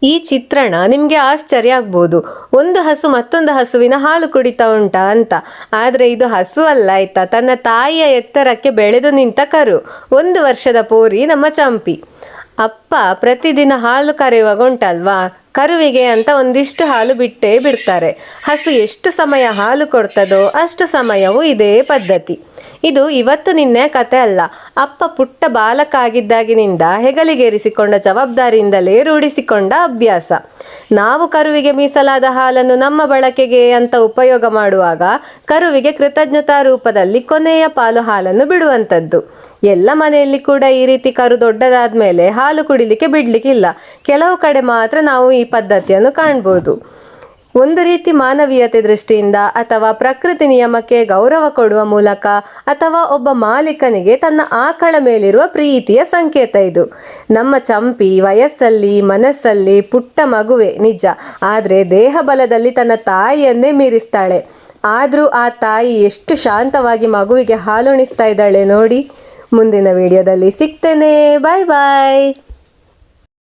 ಈ ಚಿತ್ರಣ ನಿಮಗೆ ಆಶ್ಚರ್ಯ ಆಗ್ಬೋದು. ಒಂದು ಹಸು ಮತ್ತೊಂದು ಹಸುವಿನ ಹಾಲು ಕುಡಿತಾ ಉಂಟಾ ಅಂತ. ಆದರೆ ಇದು ಹಸು ಅಲ್ಲ ಆಯ್ತಾ, ತನ್ನ ತಾಯಿಯ ಎತ್ತರಕ್ಕೆ ಬೆಳೆದು ನಿಂತ ಕರು. 1 ವರ್ಷದ ಪೋರಿ ನಮ್ಮ ಚಂಪಿ. ಅಪ್ಪ ಪ್ರತಿದಿನ ಹಾಲು ಕರೆಯುವಾಗ ಉಂಟಲ್ವಾ, ಕರುವಿಗೆ ಅಂತ ಒಂದಿಷ್ಟು ಹಾಲು ಬಿಟ್ಟೇ ಬಿಡ್ತಾರೆ. ಹಸು ಎಷ್ಟು ಸಮಯ ಹಾಲು ಕೊಡ್ತದೋ ಅಷ್ಟು ಸಮಯವೂ ಇದೇ ಪದ್ಧತಿ. ಇದು ಇವತ್ತು ನಿನ್ನೆ ಕತೆ ಅಲ್ಲ. ಅಪ್ಪ ಪುಟ್ಟ ಬಾಲಕ ಆಗಿದ್ದಾಗಿನಿಂದ ಹೆಗಲಿಗೇರಿಸಿಕೊಂಡ ಜವಾಬ್ದಾರಿಯಿಂದಲೇ ರೂಢಿಸಿಕೊಂಡ ಅಭ್ಯಾಸ. ನಾವು ಕರುವಿಗೆ ಮೀಸಲಾದ ಹಾಲನ್ನು ನಮ್ಮ ಬಳಕೆಗೆ ಅಂತ ಉಪಯೋಗ ಮಾಡುವಾಗ ಕರುವಿಗೆ ಕೃತಜ್ಞತಾ ರೂಪದಲ್ಲಿ ಕೊನೆಯ ಪಾಲು ಹಾಲನ್ನು ಬಿಡುವಂಥದ್ದು. ಎಲ್ಲ ಮನೆಯಲ್ಲಿ ಕೂಡ ಈ ರೀತಿ ಕರು ದೊಡ್ಡದಾದ ಮೇಲೆ ಹಾಲು ಕುಡಿಲಿಕ್ಕೆ ಬಿಡ್ಲಿಕ್ಕಿಲ್ಲ. ಕೆಲವು ಕಡೆ ಮಾತ್ರ ನಾವು ಈ ಪದ್ಧತಿಯನ್ನು ಕಾಣ್ಬೋದು. ಒಂದು ರೀತಿ ಮಾನವೀಯತೆ ದೃಷ್ಟಿಯಿಂದ, ಅಥವಾ ಪ್ರಕೃತಿ ನಿಯಮಕ್ಕೆ ಗೌರವ ಕೊಡುವ ಮೂಲಕ, ಅಥವಾ ಒಬ್ಬ ಮಾಲೀಕನಿಗೆ ತನ್ನ ಆಕಳ ಮೇಲಿರುವ ಪ್ರೀತಿಯ ಸಂಕೇತ ಇದು. ನಮ್ಮ ಚಂಪಿ ವಯಸ್ಸಲ್ಲಿ ಮನಸ್ಸಲ್ಲಿ ಪುಟ್ಟ ಮಗುವೆ ನಿಜ, ಆದರೆ ದೇಹ ಬಲದಲ್ಲಿ ತನ್ನ ತಾಯಿಯನ್ನೇ ಮೀರಿಸ್ತಾಳೆ. ಆದರೂ ಆ ತಾಯಿ ಎಷ್ಟು ಶಾಂತವಾಗಿ ಮಗುವಿಗೆ ಹಾಲುಣಿಸ್ತಾ ಇದ್ದಾಳೆ ನೋಡಿ. ಮುಂದಿನ ವಿಡಿಯೋದಲ್ಲಿ ಸಿಗ್ತೇನೆ. ಬಾಯ್ ಬಾಯ್.